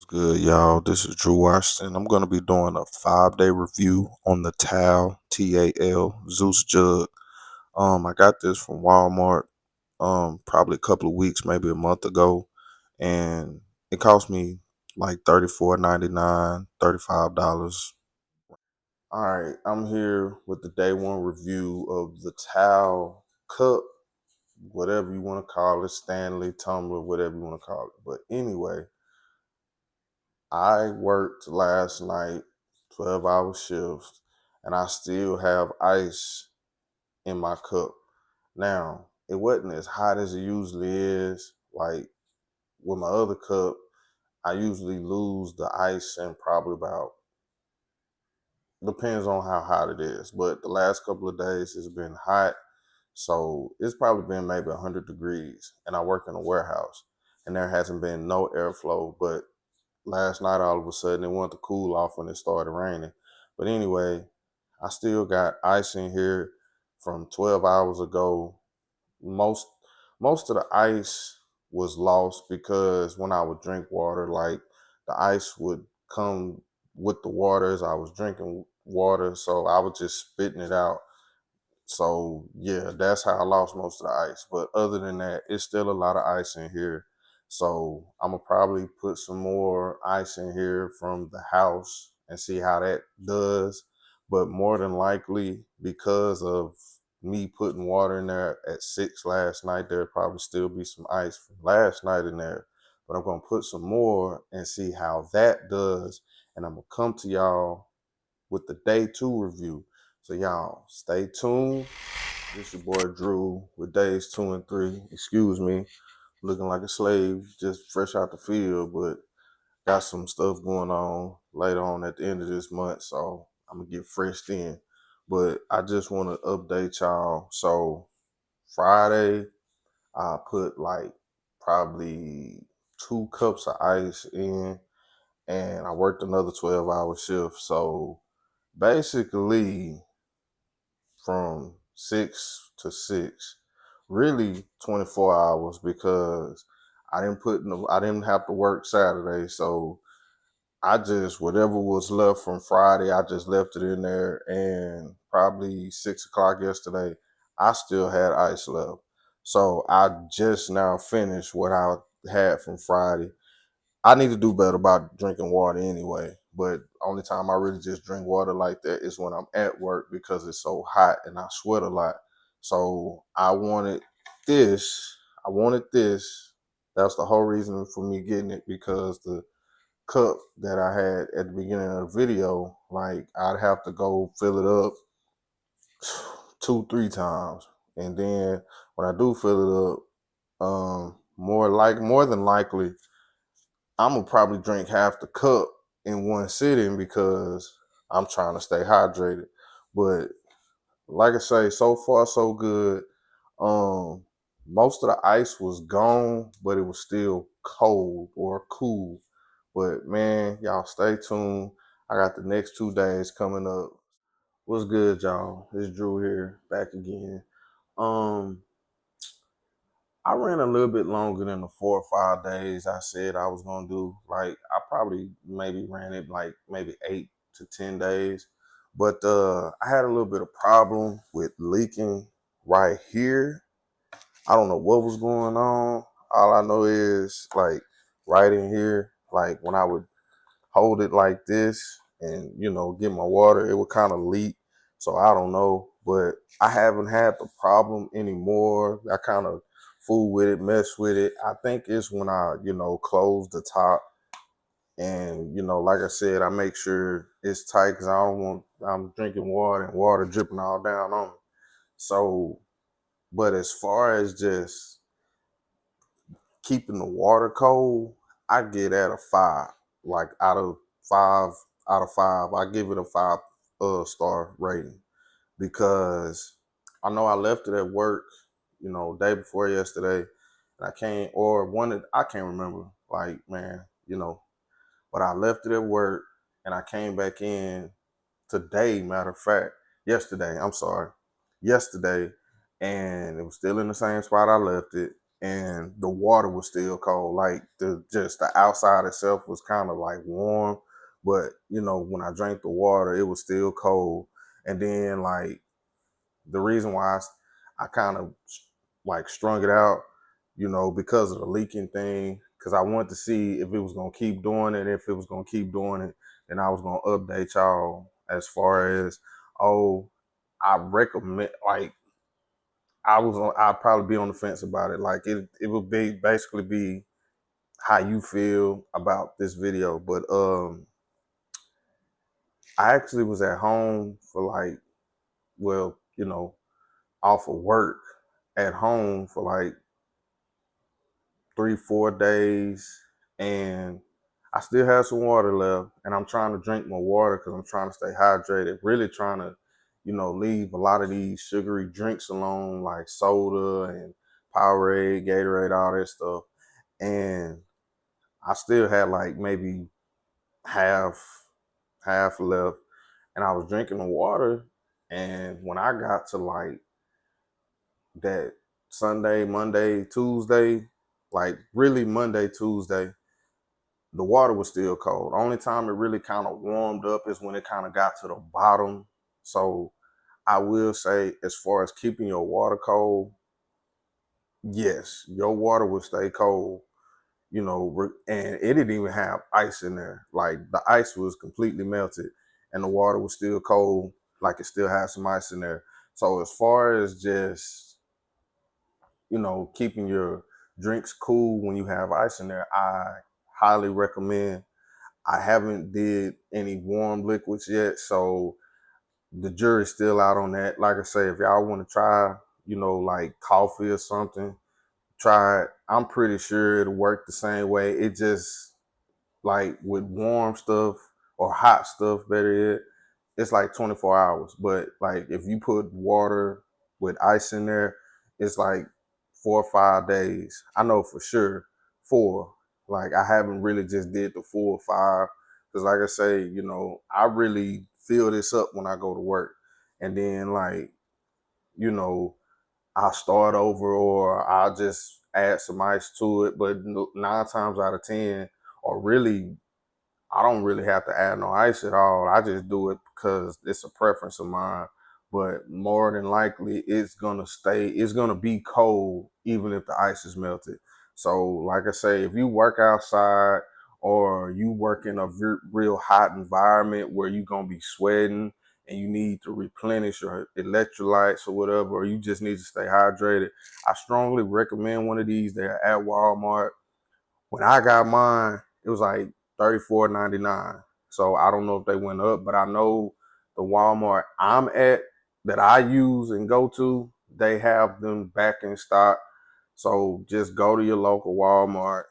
Good, y'all. This is Drew Washington. I'm going to be doing a 5-day review on the TAL Zeus Jug. I got this from Wal Mart, probably a couple of weeks, maybe a month ago, and it cost me like $34.99, $35. All right, I'm here with the day one review of the TAL cup, whatever you want to call it, Stanley, tumbler, whatever you want to call it. But anyway, I worked last night, 12-hour shifts, and I still have ice in my cup. Now, it wasn't as hot as it usually is. Like with my other cup, I usually lose the ice in probably about, depends on how hot it is. But the last couple of days it's been hot. So it's probably been maybe 100 degrees. And I work in a warehouse and there hasn't been no airflow. But last night all of a sudden it wanted to cool off when it started raining. But anyway, I still got ice in here from 12 hours ago. Most most of the ice was lost because when I would drink water, like the ice would come with the water as I was drinking water, so I was just spitting it out. So yeah, that's how I lost most of the ice. But other than that, it's still a lot of ice in here. So I'm gonna probably put some more ice in here from the house and see how that does. But more than likely, because of me putting water in there at 6 last night, there'll probably still be some ice from last night in there. But I'm gonna put some more and see how that does. And I'm gonna come to y'all with the day two review. So y'all stay tuned. This your boy Drew with days 2 and 3. Excuse me, looking like a slave, just fresh out the field, but got some stuff going on later on at the end of this month, so I'm gonna get fresh in. But I just want to update y'all. So Friday, I put like probably 2 cups of ice in, and I worked another 12-hour shift. So basically, from 6 to 6, really 24 hours because I didn't have to work Saturday, so I just whatever was left from Friday, I just left it in there, and probably 6 o'clock yesterday, I still had ice left. So I just now finished what I had from Friday. I need to do better about drinking water anyway. But only time I really just drink water like that is when I'm at work because it's so hot and I sweat a lot. So I wanted this. I wanted this. That's the whole reason for me getting it, because the cup that I had at the beginning of the video, like I'd have to go fill it up 2, 3 times. And then when I do fill it up, more than likely I'm gonna probably drink half the cup in one sitting because I'm trying to stay hydrated. But like I say, so far so good. Um, Most of the ice was gone, but it was still cold or cool. But man, y'all stay tuned. I got the next 2 days coming up. What's good, y'all? It's Drew here, back again. Um, I ran a little bit longer than the 4 or 5 days I said I was gonna do. Like I probably maybe ran it like maybe 8 to 10 days. But I had a little bit of problem with leaking right here. I don't know what was going on. All I know is like right in here, like when I would hold it like this and get my water, it would kind of leak. So I don't know, but I haven't had the problem anymore. I kind of fool with it, mess with it. I think it's when I close the top, and like I said, I make sure it's tight because I don't want I'm drinking water and water dripping all down on me. So, but as far as just keeping the water cold, I get at a 5. Like five out of five, I give it a 5 star rating because I know I left it at work, day before yesterday, and I can't or one that I can't remember. Like man, but I left it at work and I came back in today. Matter of fact, yesterday. I'm sorry, yesterday, and it was still in the same spot I left it. and the water was still cold. Like the outside itself was kind of like warm, but you know, when I drank the water, it was still cold. And then like the reason why I kind of like strung it out, you know, because of the leaking thing, because I wanted to see if it was gonna keep doing it. If it was gonna keep doing it, then I was gonna update y'all as far as, oh, I recommend, like, I'd probably be on the fence about it. Like it would be basically be how you feel about this video. But I actually was at home for like, well, you know, off of work at home for like 3, 4 days, and I still have some water left, and I'm trying to drink more water because I'm trying to stay hydrated. Really trying to, you know, leave a lot of these sugary drinks alone, like soda and Powerade, Gatorade, all that stuff. And I still had like maybe half half left, and I was drinking the water. And when I got to like that Sunday, Monday, Tuesday, like really Monday, Tuesday, the water was still cold. The only time it really kind of warmed up is when it kind of got to the bottom. So I will say, as far as keeping your water cold, yes, your water will stay cold, you know, and it didn't even have ice in there. Like the ice was completely melted and the water was still cold, like it still had some ice in there. So as far as just, you know, keeping your drinks cool when you have ice in there, I highly recommend. I haven't did any warm liquids yet, so the jury's still out on that. Like I say, if y'all want to try, you know, like coffee or something, try it. I'm pretty sure it'll work the same way. It just, like with warm stuff or hot stuff, better yet, it's like 24 hours. But like if you put water with ice in there, it's like 4 or 5 days. I know for sure 4. Like I haven't really just did the 4 or 5 because, like I say, you know, I really fill this up when I go to work, and then like, you know, I'll start over or I'll just add some ice to it. But 9 times out of 10, or really, I don't really have to add no ice at all. I just do it because it's a preference of mine. But more than likely, it's gonna be cold even if the ice is melted. So, like I say, if you work outside or you work in a real hot environment where you're gonna be sweating and you need to replenish your electrolytes or whatever, or you just need to stay hydrated, I strongly recommend one of these. They're at Wal Mart. When I got mine, it was like $34.99. So I don't know if they went up, but I know the Walmart I'm at that I use and go to, they have them back in stock. So just go to your local Walmart